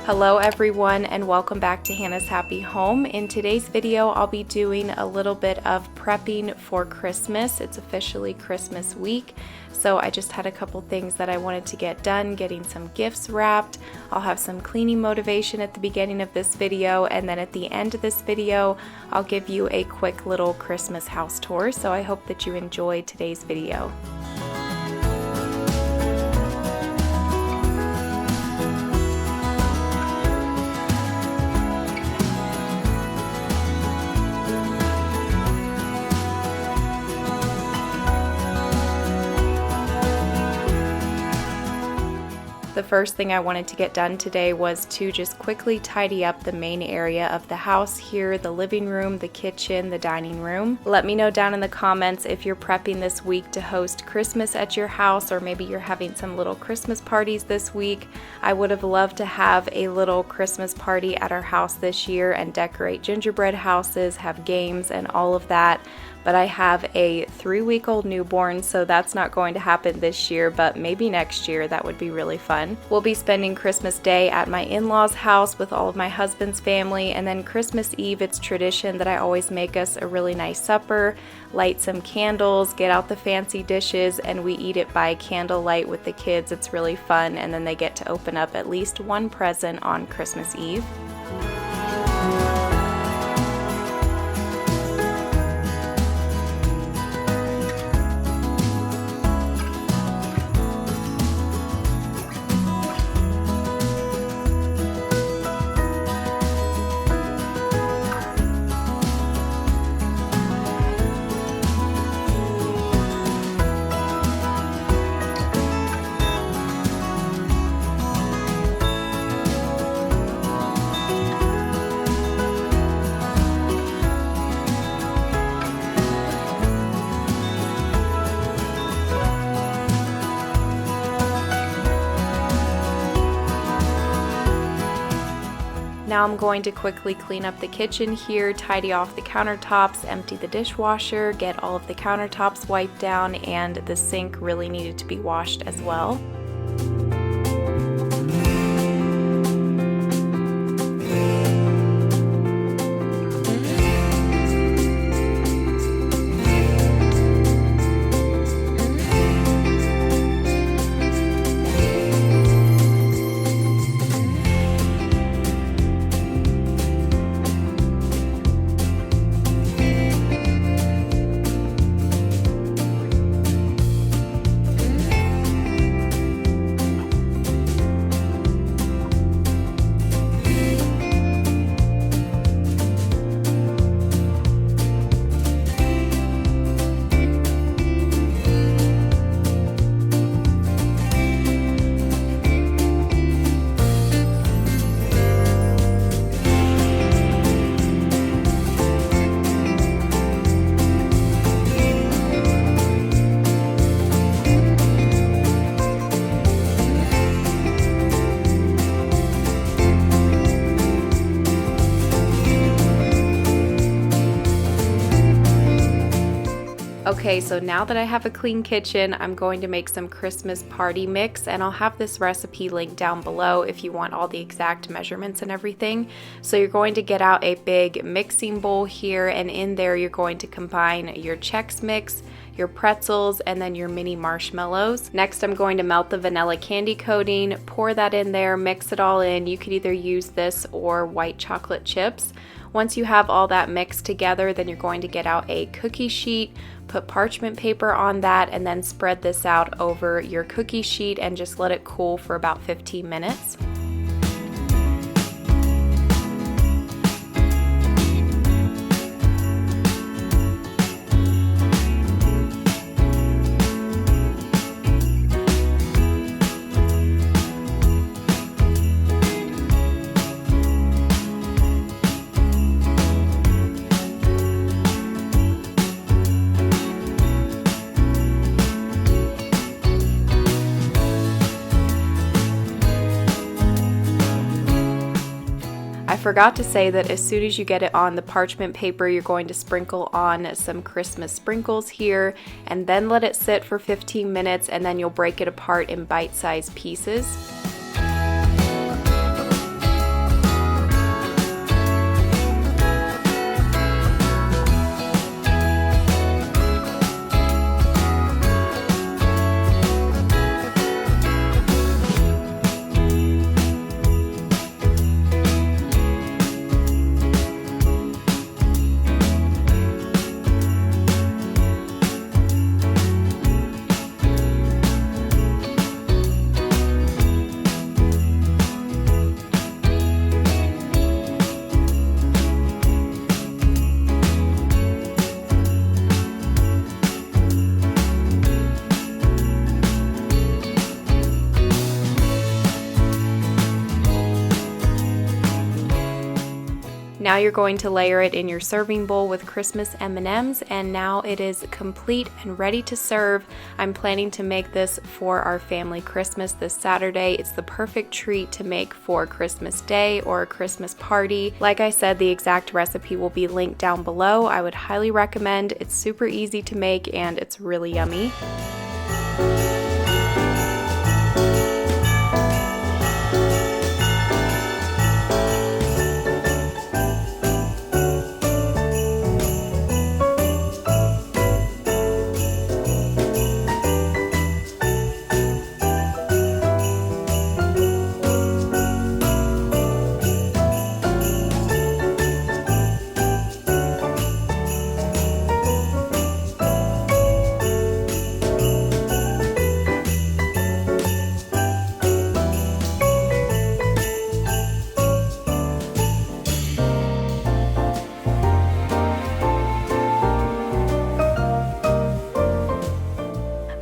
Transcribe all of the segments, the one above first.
Hello everyone and welcome back to Hannah's Happy Home. In today's video I'll be doing a little bit of prepping for Christmas. It's officially Christmas week, so I just had a couple things that I wanted to get done, getting some gifts wrapped. I'll have some cleaning motivation at the beginning of this video, and then at the end of this video I'll give you a quick little Christmas house tour, so I hope that you enjoyed today's video. The first thing I wanted to get done today was to just quickly tidy up the main area of the house here, the living room, the kitchen, the dining room. Let me know down in the comments if you're prepping this week to host Christmas at your house, or maybe you're having some little Christmas parties this week. I would have loved to have a little Christmas party at our house this year and decorate gingerbread houses, have games and all of that. But I have a 3-week-old newborn, so that's not going to happen this year, but maybe next year. That would be really fun. We'll be spending Christmas Day at my in-laws' house with all of my husband's family, and then Christmas Eve, it's tradition that I always make us a really nice supper, light some candles, get out the fancy dishes, and we eat it by candlelight with the kids. It's really fun, and then they get to open up at least one present on Christmas Eve. Now I'm going to quickly clean up the kitchen here, tidy off the countertops, empty the dishwasher, get all of the countertops wiped down, and the sink really needed to be washed as well. Okay, so now that I have a clean kitchen, I'm going to make some Christmas party mix, and I'll have this recipe linked down below if you want all the exact measurements and everything. So you're going to get out a big mixing bowl here, and in there you're going to combine your Chex Mix, your pretzels, and then your mini marshmallows. Next, I'm going to melt the vanilla candy coating, pour that in there, mix it all in. You could either use this or white chocolate chips. Once you have all that mixed together, then you're going to get out a cookie sheet, put parchment paper on that, and then spread this out over your cookie sheet and just let it cool for about 15 minutes. I forgot to say that as soon as you get it on the parchment paper, you're going to sprinkle on some Christmas sprinkles here, and then let it sit for 15 minutes, and then you'll break it apart in bite-sized pieces. Now you're going to layer it in your serving bowl with Christmas M&Ms, and now it is complete and ready to serve. I'm planning to make this for our family Christmas this Saturday. It's the perfect treat to make for Christmas Day or a Christmas party. Like I said, the exact recipe will be linked down below. I would highly recommend. It's super easy to make and it's really yummy.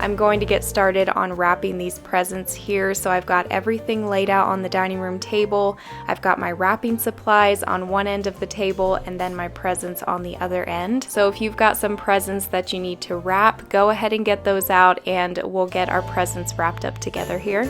I'm going to get started on wrapping these presents here. So I've got everything laid out on the dining room table. I've got my wrapping supplies on one end of the table and then my presents on the other end. So if you've got some presents that you need to wrap, go ahead and get those out and we'll get our presents wrapped up together here.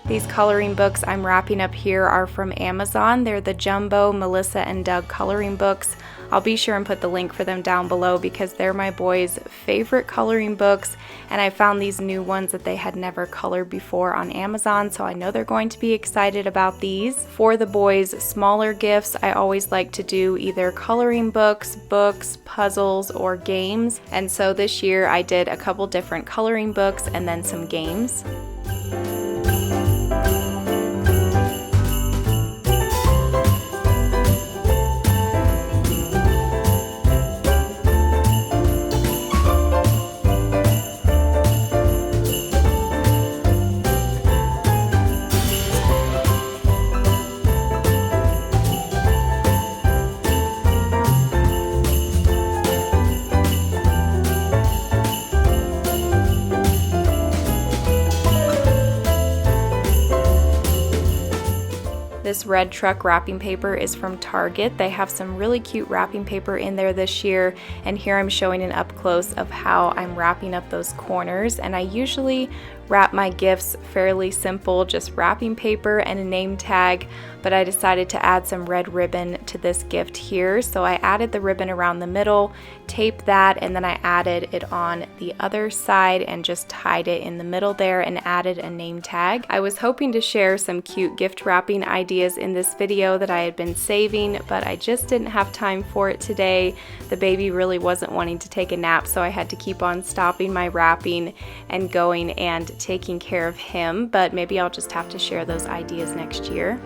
These coloring books I'm wrapping up here are from Amazon. They're the Jumbo Melissa and Doug coloring books. I'll be sure and put the link for them down below because they're my boys' favorite coloring books, and I found these new ones that they had never colored before on Amazon, so I know they're going to be excited about these. For the boys' smaller gifts, I always like to do either coloring books, puzzles, or games, and so this year I did a couple different coloring books and then some games. This red truck wrapping paper is from Target. They have some really cute wrapping paper in there this year, and here I'm showing an up close of how I'm wrapping up those corners. And I usually wrap my gifts fairly simple, just wrapping paper and a name tag, but I decided to add some red ribbon to this gift here. So I added the ribbon around the middle, taped that, and then I added it on the other side and just tied it in the middle there and added a name tag. I was hoping to share some cute gift wrapping ideas in this video that I had been saving, but I just didn't have time for it today. The baby really wasn't wanting to take a nap, so I had to keep on stopping my wrapping and going and taking care of him, but maybe I'll just have to share those ideas next year.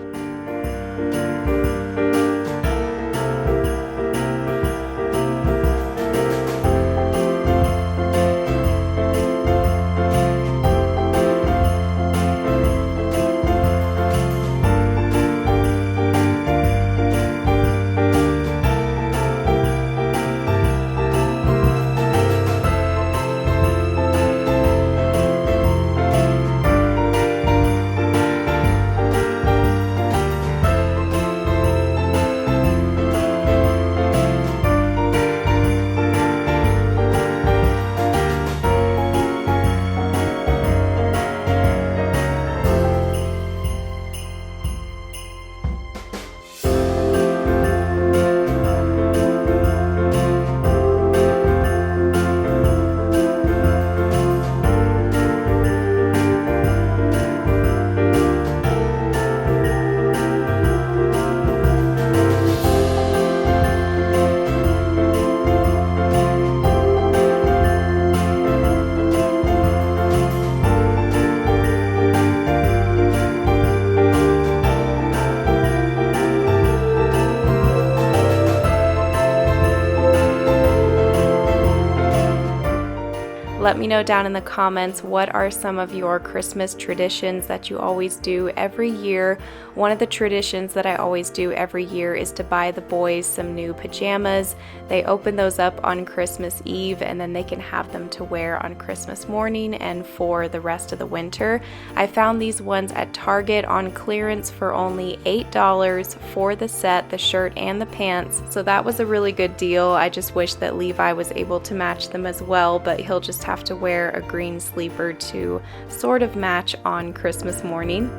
Let me know down in the comments, what are some of your Christmas traditions that you always do every year. One of the traditions that I always do every year is to buy the boys some new pajamas. They open those up on Christmas Eve and then they can have them to wear on Christmas morning and for the rest of the winter. I found these ones at Target on clearance for only $8 for the set, the shirt and the pants. So that was a really good deal. I just wish that Levi was able to match them as well, but he'll just have to wear a green sleeper to sort of match on Christmas morning.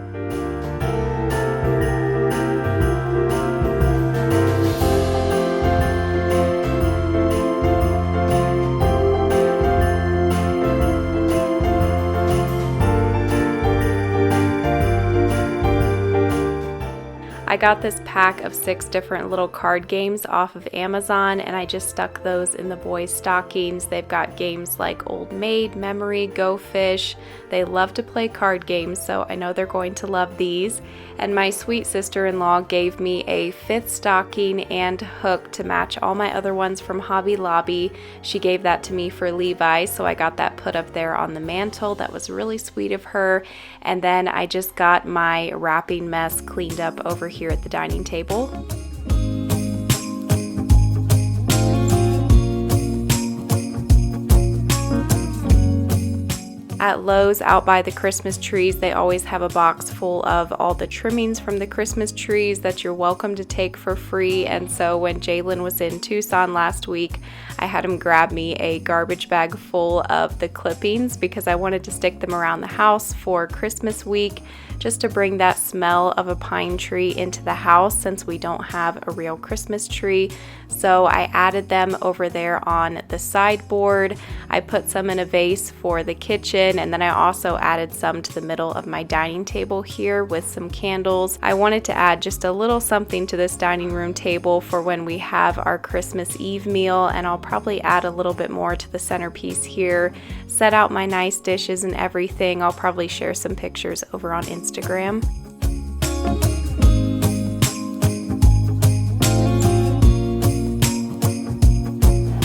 I got this pack of 6 different little card games off of Amazon, and I just stuck those in the boys' stockings. They've got games like Old Maid, Memory, Go Fish. They love to play card games, so I know they're going to love these. And my sweet sister-in-law gave me a 5th stocking and hook to match all my other ones from Hobby Lobby. She gave that to me for Levi, so I got that put up there on the mantle. That was really sweet of her. And then I just got my wrapping mess cleaned up over here at the dining table. At Lowe's, out by the Christmas trees, they always have a box full of all the trimmings from the Christmas trees that you're welcome to take for free. And so when Jalen was in Tucson last week, I had him grab me a garbage bag full of the clippings because I wanted to stick them around the house for Christmas week, just to bring that smell of a pine tree into the house since we don't have a real Christmas tree. So I added them over there on the sideboard. I put some in a vase for the kitchen, and then I also added some to the middle of my dining table here with some candles. I wanted to add just a little something to this dining room table for when we have our Christmas Eve meal, and I'll probably add a little bit more to the centerpiece here. Set out my nice dishes and everything. I'll probably share some pictures over on Instagram.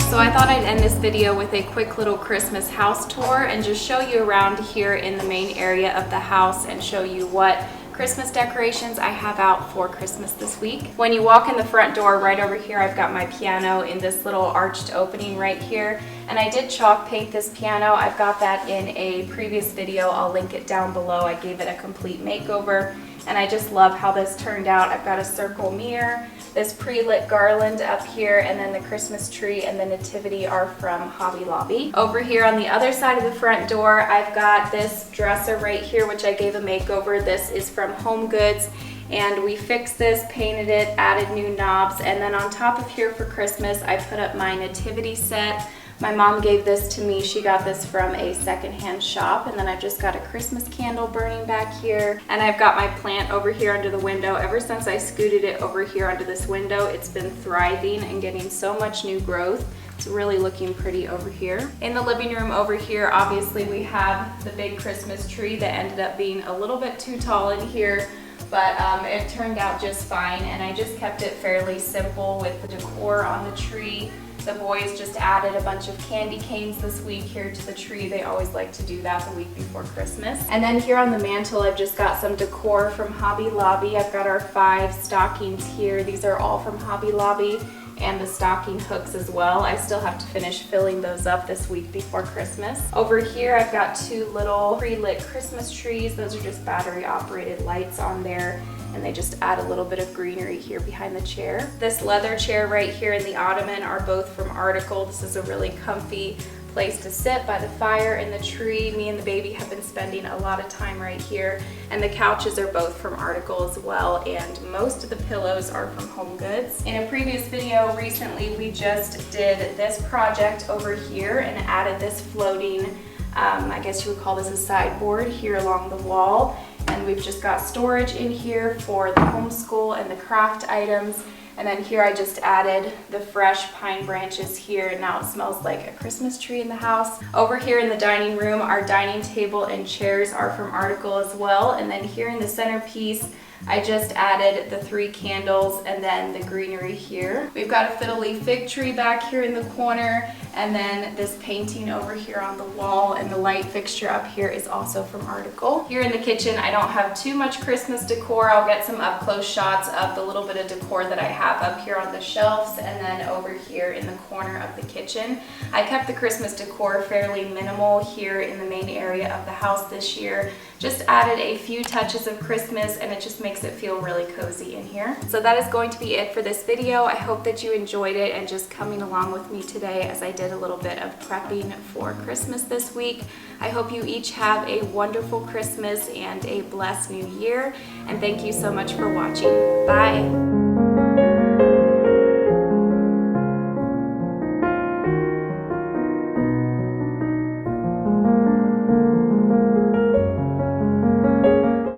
So I thought I'd end this video with a quick little Christmas house tour and just show you around here in the main area of the house and show you what Christmas decorations I have out for Christmas this week. When you walk in the front door, right over here, I've got my piano in this little arched opening right here. And I did chalk paint this piano. I've got that in a previous video. I'll link it down below. I gave it a complete makeover, and I just love how this turned out. I've got a circle mirror, this pre-lit garland up here, and then the Christmas tree and the nativity are from Hobby Lobby. Over here on the other side of the front door, I've got this dresser right here, which I gave a makeover. This is from Home Goods, and we fixed this, painted it, added new knobs, and then on top of here for Christmas, I put up my nativity set. My mom gave this to me. She got this from a secondhand shop, and then I've just got a Christmas candle burning back here, and I've got my plant over here under the window. Ever since I scooted it over here under this window, it's been thriving and getting so much new growth. It's really looking pretty over here. In the living room over here, obviously we have the big Christmas tree that ended up being a little bit too tall in here, but it turned out just fine, and I just kept it fairly simple with the decor on the tree. The boys just added a bunch of candy canes this week here to the tree. They always like to do that the week before Christmas. And then here on the mantle, I've just got some decor from Hobby Lobby. I've got our 5 stockings here. These are all from Hobby Lobby, and the stocking hooks as well. I still have to finish filling those up this week before Christmas. Over here, I've got 2 little pre-lit Christmas trees. Those are just battery operated lights on there, and they just add a little bit of greenery here behind the chair. This leather chair right here and the ottoman are both from Article. This is a really comfy place to sit by the fire and the tree. Me and the baby have been spending a lot of time right here, and the couches are both from Article as well, and most of the pillows are from Home Goods. In a previous video recently, we just did this project over here and added this floating, I guess you would call this a sideboard here along the wall, and we've just got storage in here for the homeschool and the craft items. And then here I just added the fresh pine branches here, and now it smells like a Christmas tree in the house. Over here in the dining room, our dining table and chairs are from Article as well. And then here in the centerpiece, I just added the 3 candles and then the greenery here. We've got a fiddly fig tree back here in the corner, And then this painting over here on the wall and the light fixture up here is also from Article. Here in the kitchen, I don't have too much Christmas decor. I'll get some up close shots of the little bit of decor that I have up here on the shelves, and then over here in the corner of the kitchen. I kept the Christmas decor fairly minimal here in the main area of the house this year. Just added a few touches of Christmas, and it just makes it feel really cozy in here. So that is going to be it for this video. I hope that you enjoyed it and just coming along with me today as I did a little bit of prepping for Christmas this week. I hope you each have a wonderful Christmas and a blessed new year, and thank you so much for watching. Bye!